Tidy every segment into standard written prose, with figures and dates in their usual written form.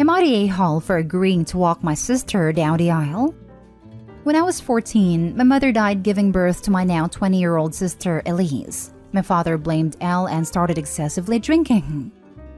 Am I the a-hole for agreeing to walk my sister down the aisle? When I was 14, my mother died giving birth to my now 20-year-old sister, Elise. My father blamed Elle and started excessively drinking.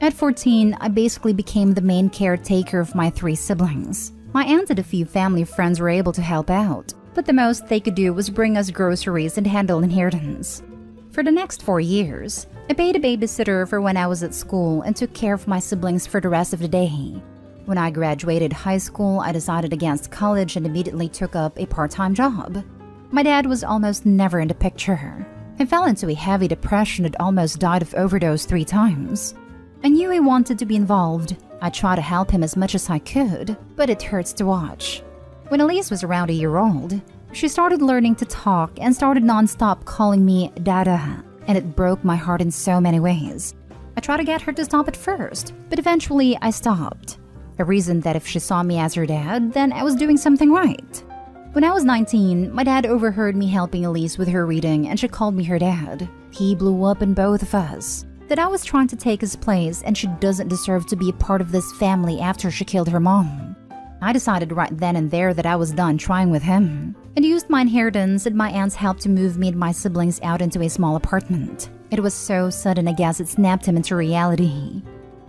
At 14, I basically became the main caretaker of my 3 siblings. My aunt and a few family friends were able to help out, but the most they could do was bring us groceries and handle inheritance. For the next 4 years, I paid a babysitter for when I was at school and took care of my siblings for the rest of the day. When I graduated high school, I decided against college and immediately took up a part-time job. My dad was almost never in the picture. I fell into a heavy depression and almost died of overdose 3 times. I knew he wanted to be involved. I tried to help him as much as I could, but it hurts to watch. When Elise was around a year old, she started learning to talk and started non-stop calling me Dada, and it broke my heart in so many ways. I tried to get her to stop at first, but eventually I stopped. I reasoned that if she saw me as her dad, then I was doing something right. When I was 19, my dad overheard me helping Elise with her reading and she called me her dad. He blew up in both of us. That I was trying to take his place and she doesn't deserve to be a part of this family after she killed her mom. I decided right then and there that I was done trying with him, and used my inheritance and my aunt's help to move me and my siblings out into a small apartment. It was so sudden I guess it snapped him into reality.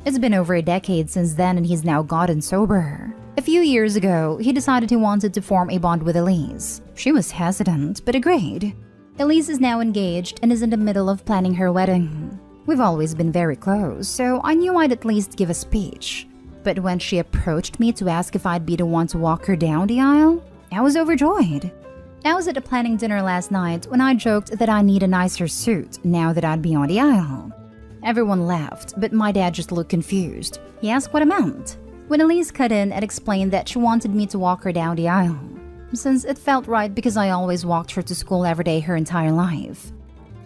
It's been over a decade since then and he's now gotten sober. A few years ago, he decided he wanted to form a bond with Elise. She was hesitant, but agreed. Elise is now engaged and is in the middle of planning her wedding. We've always been very close, so I knew I'd at least give a speech. But when she approached me to ask if I'd be the one to walk her down the aisle, I was overjoyed. I was at a planning dinner last night when I joked that I need a nicer suit now that I'd be on the aisle. Everyone laughed, but my dad just looked confused. He asked what I meant. When Elise cut in and explained that she wanted me to walk her down the aisle, since it felt right because I always walked her to school every day her entire life.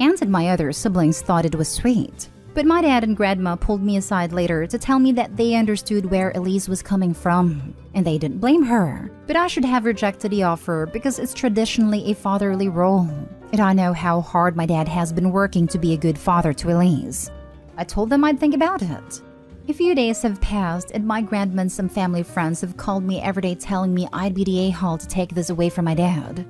Aunt and my other siblings thought it was sweet, but my dad and grandma pulled me aside later to tell me that they understood where Elise was coming from, and they didn't blame her. But I should have rejected the offer because it's traditionally a fatherly role, and I know how hard my dad has been working to be a good father to Elise. I told them I'd think about it. A few days have passed and my grandma and some family friends have called me every day telling me I'd be the a-hole to take this away from my dad.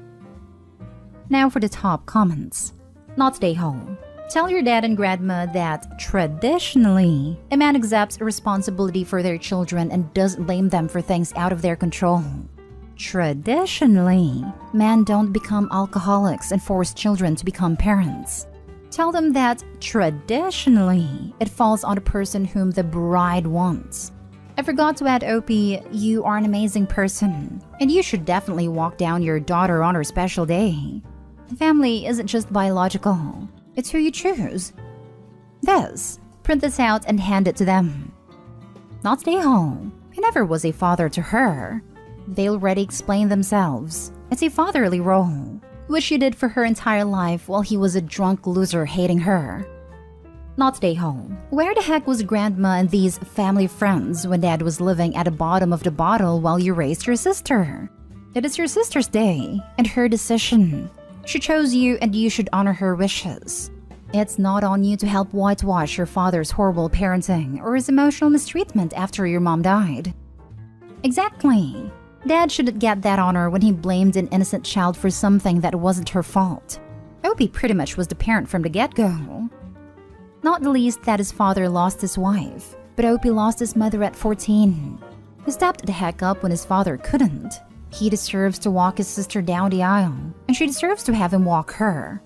Now for the top comments. Not the a-hole. Tell your dad and grandma that, traditionally, a man accepts responsibility for their children and doesn't blame them for things out of their control. Traditionally, men don't become alcoholics and force children to become parents. Tell them that, traditionally, it falls on the person whom the bride wants. I forgot to add, Opie, you are an amazing person, and you should definitely walk down your daughter on her special day. Family isn't just biological, it's who you choose. This, print this out and hand it to them. Not stay home. I never was a father to her. They already explained themselves. It's a fatherly role, which he did for her entire life while he was a drunk loser hating her. Not stay home. Where the heck was grandma and these family friends when dad was living at the bottom of the bottle while you raised your sister? It is your sister's day and her decision. She chose you and you should honor her wishes. It's not on you to help whitewash your father's horrible parenting or his emotional mistreatment after your mom died. Exactly. Dad shouldn't get that honor when he blamed an innocent child for something that wasn't her fault. Opie pretty much was the parent from the get-go. Not the least that his father lost his wife, but Opie lost his mother at 14. He stepped the heck up when his father couldn't. He deserves to walk his sister down the aisle, and she deserves to have him walk her.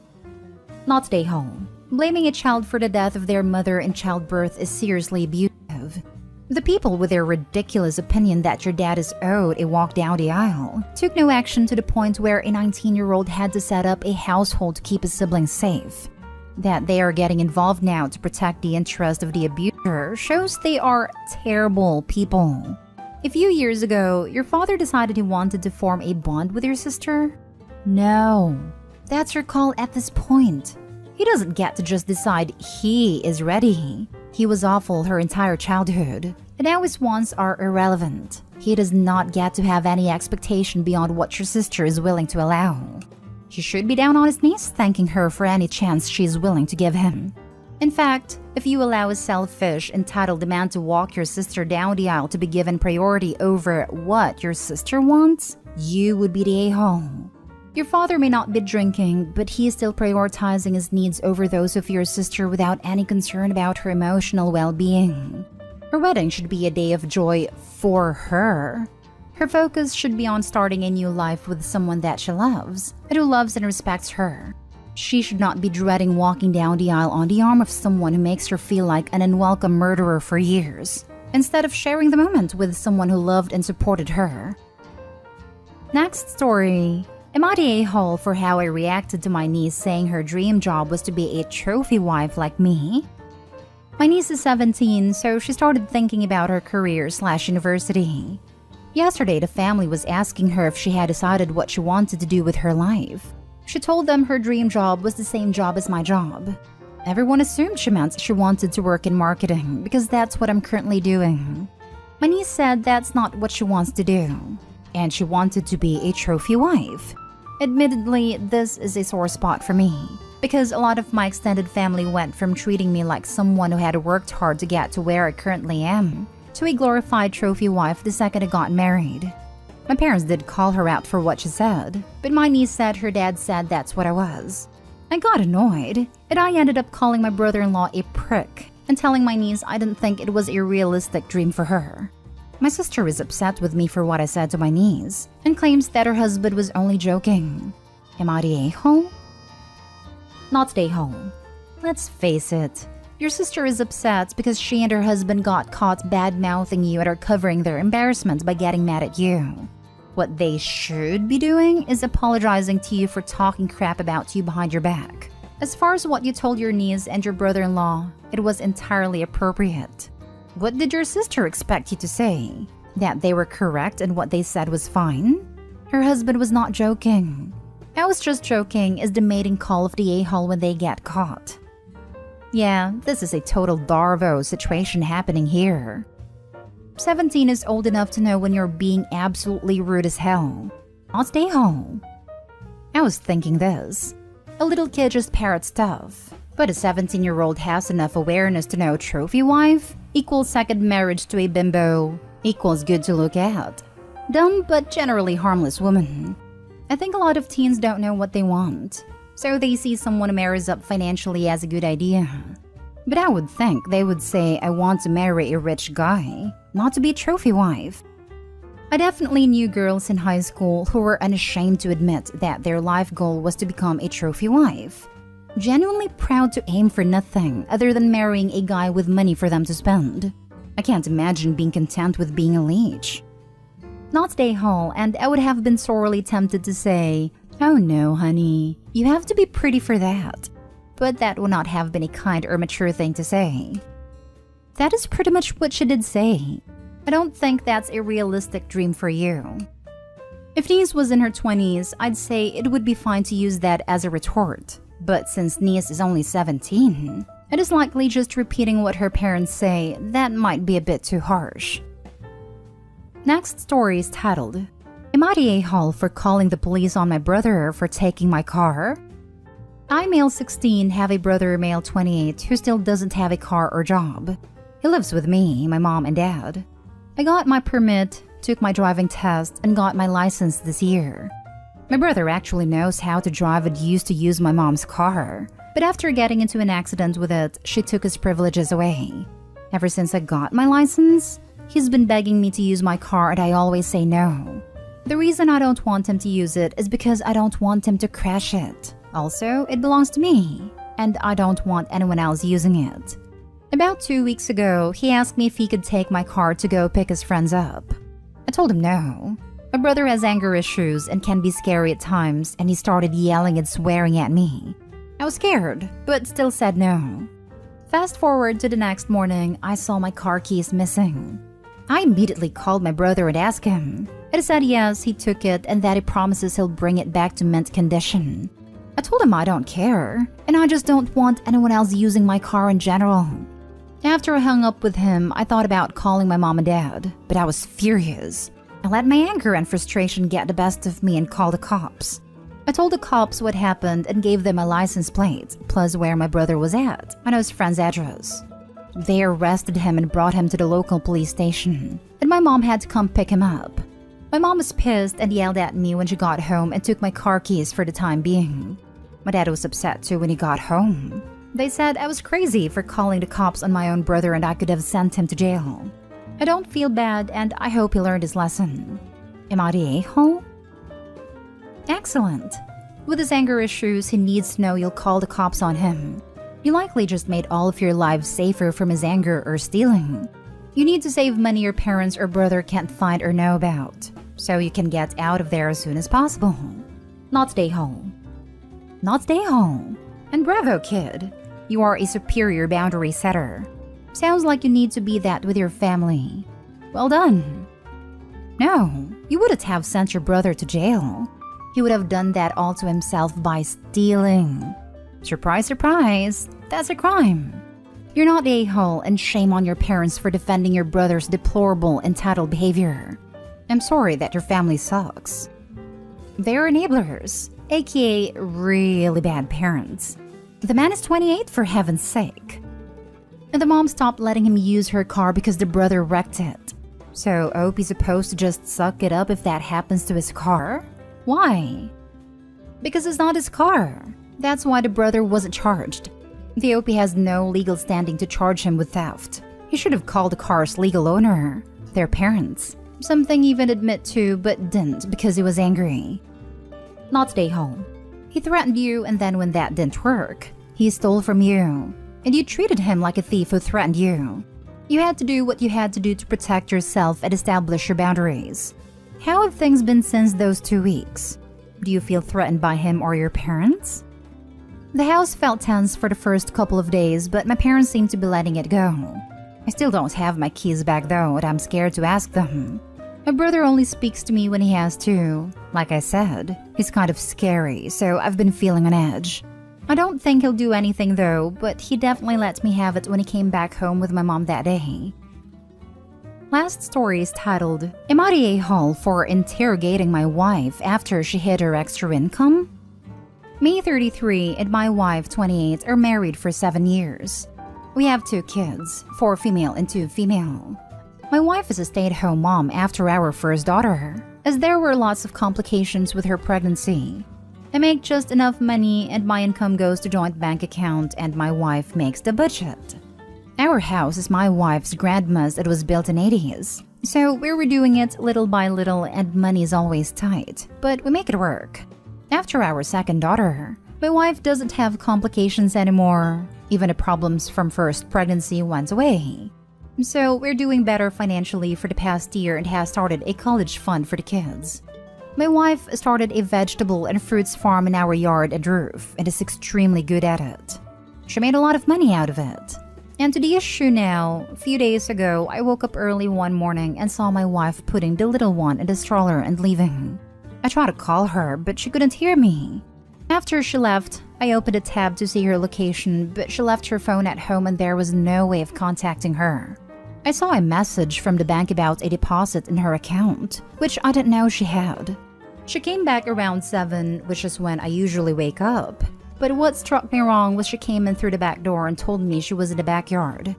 Not stay home. Blaming a child for the death of their mother in childbirth is seriously abusive. The people with their ridiculous opinion that your dad is owed a walk down the aisle took no action to the point where a 19-year-old had to set up a household to keep his siblings safe. That they are getting involved now to protect the interest of the abuser shows they are terrible people. A few years ago, your father decided he wanted to form a bond with your sister? No, that's your call at this point. He doesn't get to just decide he is ready. He was awful her entire childhood, and now his wants are irrelevant. He does not get to have any expectation beyond what your sister is willing to allow. He should be down on his knees thanking her for any chance she is willing to give him. In fact, if you allow a selfish, entitled man to walk your sister down the aisle to be given priority over what your sister wants, you would be the a-hole. Your father may not be drinking, but he is still prioritizing his needs over those of your sister without any concern about her emotional well-being. Her wedding should be a day of joy for her. Her focus should be on starting a new life with someone that she loves, and who loves and respects her. She should not be dreading walking down the aisle on the arm of someone who makes her feel like an unwelcome murderer for years, instead of sharing the moment with someone who loved and supported her. Next story. Am I the a-hole for how I reacted to my niece saying her dream job was to be a trophy wife like me? My niece is 17, so she started thinking about her career/university. Yesterday, the family was asking her if she had decided what she wanted to do with her life. She told them her dream job was the same job as my job. Everyone assumed she meant she wanted to work in marketing because that's what I'm currently doing. My niece said that's not what she wants to do, and she wanted to be a trophy wife. Admittedly, this is a sore spot for me because a lot of my extended family went from treating me like someone who had worked hard to get to where I currently am to a glorified trophy wife the second I got married. My parents did call her out for what she said, but my niece said her dad said that's what I was. I got annoyed, and I ended up calling my brother-in-law a prick and telling my niece I didn't think it was a realistic dream for her. My sister is upset with me for what I said to my niece and claims that her husband was only joking. Am I the a-hole? Not the a-hole. Let's face it, your sister is upset because she and her husband got caught bad-mouthing you and are covering their embarrassment by getting mad at you. What they should be doing is apologizing to you for talking crap about you behind your back. As far as what you told your niece and your brother-in-law, it was entirely appropriate. What did your sister expect you to say? That they were correct and what they said was fine? Her husband was not joking. I was just joking is the mating call of the a-hole when they get caught. Yeah, this is a total Darvo situation happening here. 17 is old enough to know when you're being absolutely rude as hell. Not the a-hole. I was thinking this. A little kid just parrots stuff, but a 17-year-old has enough awareness to know trophy wife equals second marriage to a bimbo equals good to look at. Dumb but generally harmless woman. I think a lot of teens don't know what they want, so they see someone who marries up financially as a good idea. But I would think they would say I want to marry a rich guy, not to be a trophy wife. I definitely knew girls in high school who were unashamed to admit that their life goal was to become a trophy wife. Genuinely proud to aim for nothing other than marrying a guy with money for them to spend. I can't imagine being content with being a leech. Not the a-hole, and I would have been sorely tempted to say, "Oh no, honey, you have to be pretty for that." But that would not have been a kind or mature thing to say. That is pretty much what she did say. I don't think that's a realistic dream for you. If niece was in her 20s, I'd say it would be fine to use that as a retort. But since niece is only 17, it is likely just repeating what her parents say. That might be a bit too harsh. Next story is titled, Am I the a-hole for calling the police on my brother for taking my car? I, male 16, have a brother, male 28, who still doesn't have a car or job. He lives with me, my mom, and dad. I got my permit, took my driving test, and got my license this year. My brother actually knows how to drive and used to use my mom's car, but after getting into an accident with it, she took his privileges away. Ever since I got my license, he's been begging me to use my car and I always say no. The reason I don't want him to use it is because I don't want him to crash it. Also, it belongs to me, and I don't want anyone else using it. About 2 weeks ago, he asked me if he could take my car to go pick his friends up. I told him no. My brother has anger issues and can be scary at times, and he started yelling and swearing at me. I was scared, but still said no. Fast forward to the next morning, I saw my car keys missing. I immediately called my brother and asked him. He said yes, he took it and that he promises he'll bring it back to mint condition. I told him I don't care, and I just don't want anyone else using my car in general. After I hung up with him, I thought about calling my mom and dad, but I was furious. I let my anger and frustration get the best of me and called the cops. I told the cops what happened and gave them my license plate, plus where my brother was at, and his friend's address. They arrested him and brought him to the local police station, and my mom had to come pick him up. My mom was pissed and yelled at me when she got home and took my car keys for the time being. My dad was upset too when he got home. They said I was crazy for calling the cops on my own brother and I could have sent him to jail. I don't feel bad and I hope he learned his lesson. Am I the a-hole? Excellent. With his anger issues, he needs to know you'll call the cops on him. You likely just made all of your lives safer from his anger or stealing. You need to save money your parents or brother can't find or know about, so you can get out of there as soon as possible. Not stay home. Not stay home. And bravo, kid. You are a superior boundary setter. Sounds like you need to be that with your family. Well done. No, you wouldn't have sent your brother to jail. He would have done that all to himself by stealing. Surprise, surprise, that's a crime. You're not a a-hole and shame on your parents for defending your brother's deplorable, entitled behavior. I'm sorry that your family sucks. They're enablers, aka really bad parents. The man is 28 for heaven's sake. And the mom stopped letting him use her car because the brother wrecked it. So Opie's supposed to just suck it up if that happens to his car? Why? Because it's not his car. That's why the brother wasn't charged. The OP has no legal standing to charge him with theft. He should have called the car's legal owner, their parents. Something he even admit to but didn't because he was angry. Not stay home. He threatened you and then when that didn't work, he stole from you. And you treated him like a thief who threatened you. You had to do what you had to do to protect yourself and establish your boundaries. How have things been since those 2 weeks? Do you feel threatened by him or your parents? The house felt tense for the first couple of days, but my parents seemed to be letting it go. I still don't have my keys back though, and I'm scared to ask them. My brother only speaks to me when he has to. Like I said, he's kind of scary, so I've been feeling on edge. I don't think he'll do anything though, but he definitely let me have it when he came back home with my mom that day. Last story is titled, Am I the a-hole for interrogating my wife after she hid her extra income? Me, 33, and my wife, 28, are married for 7 years. We have 2 kids, 4 female and 2 female. My wife is a stay-at-home mom after our first daughter, as there were lots of complications with her pregnancy. I make just enough money and my income goes to joint bank account and my wife makes the budget. Our house is my wife's grandma's. It was built in 80s. So we're redoing it little by little and money is always tight, but we make it work. After our second daughter, my wife doesn't have complications anymore. Even the problems from first pregnancy went away. So we're doing better financially for the past year and has started a college fund for the kids. My wife started a vegetable and fruits farm in our yard and roof and is extremely good at it. She made a lot of money out of it. And to the issue now, a few days ago, I woke up early one morning and saw my wife putting the little one in the stroller and leaving. I tried to call her, but she couldn't hear me. After she left, I opened a tab to see her location, but she left her phone at home and there was no way of contacting her. I saw a message from the bank about a deposit in her account, which I didn't know she had. She came back around 7, which is when I usually wake up. But what struck me wrong was she came in through the back door and told me she was in the backyard.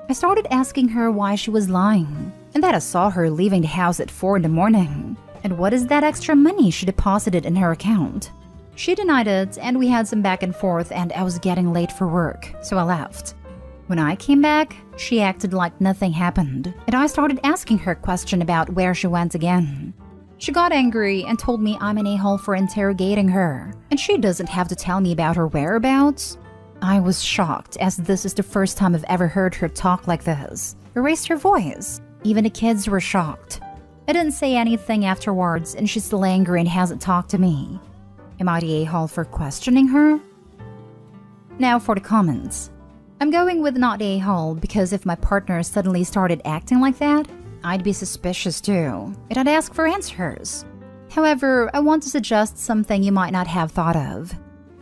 I started asking her why she was lying, and that I saw her leaving the house at 4 in the morning. And what is that extra money she deposited in her account? She denied it, and we had some back and forth, and I was getting late for work, so I left. When I came back, she acted like nothing happened, and I started asking her a question about where she went again. She got angry and told me I'm an a-hole for interrogating her, and she doesn't have to tell me about her whereabouts. I was shocked, as this is the first time I've ever heard her talk like this. Erased her voice. Even the kids were shocked. I didn't say anything afterwards, and she's still angry and hasn't talked to me. Am I the a-hole for questioning her? Now for the comments. I'm going with not a-hole because if my partner suddenly started acting like that, I'd be suspicious too, and I'd ask for answers. However, I want to suggest something you might not have thought of.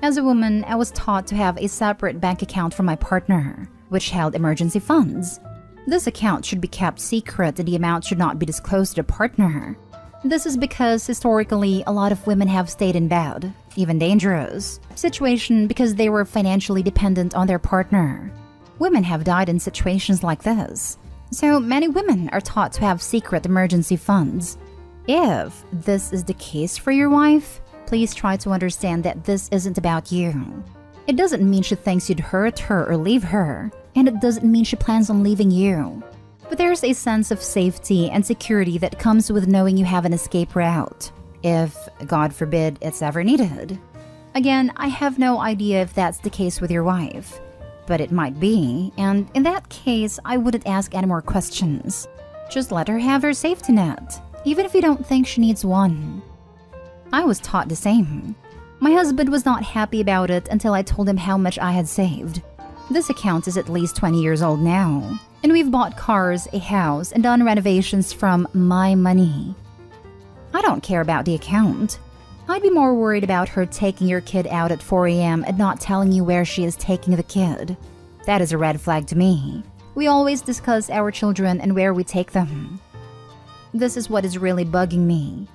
As a woman, I was taught to have a separate bank account for my partner, which held emergency funds. This account should be kept secret and the amount should not be disclosed to the partner. This is because historically, a lot of women have stayed in bed, even dangerous, situation because they were financially dependent on their partner. Women have died in situations like this. So many women are taught to have secret emergency funds. If this is the case for your wife, please try to understand that this isn't about you. It doesn't mean she thinks you'd hurt her or leave her, and it doesn't mean she plans on leaving you. But there's a sense of safety and security that comes with knowing you have an escape route, if, God forbid, it's ever needed. Again, I have no idea if that's the case with your wife, but it might be, and in that case, I wouldn't ask any more questions. Just let her have her safety net, even if you don't think she needs one. I was taught the same. My husband was not happy about it until I told him how much I had saved. This account is at least 20 years old now, and we've bought cars, a house, and done renovations from my money. I don't care about the account. I'd be more worried about her taking your kid out at 4 a.m. and not telling you where she is taking the kid. That is a red flag to me. We always discuss our children and where we take them. This is what is really bugging me.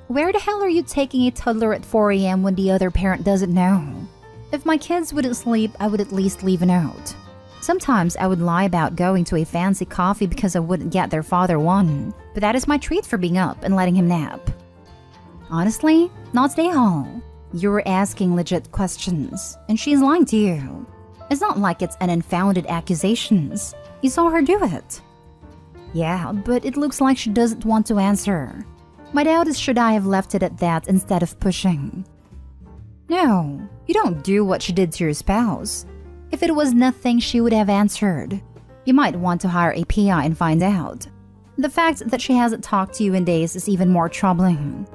Where the hell are you taking a toddler at 4 a.m. when the other parent doesn't know? If my kids wouldn't sleep, I would at least leave a note. Sometimes I would lie about going to a fancy coffee because I wouldn't get their father one, but that is my treat for being up and letting him nap. Honestly, not today, Hall. You're asking legit questions, and she's lying to you. It's not like it's an unfounded accusations. You saw her do it. Yeah, but it looks like she doesn't want to answer. My doubt is, should I have left it at that instead of pushing? No, you don't do what she did to your spouse. If it was nothing, she would have answered. You might want to hire a PI and find out. The fact that she hasn't talked to you in days is even more troubling.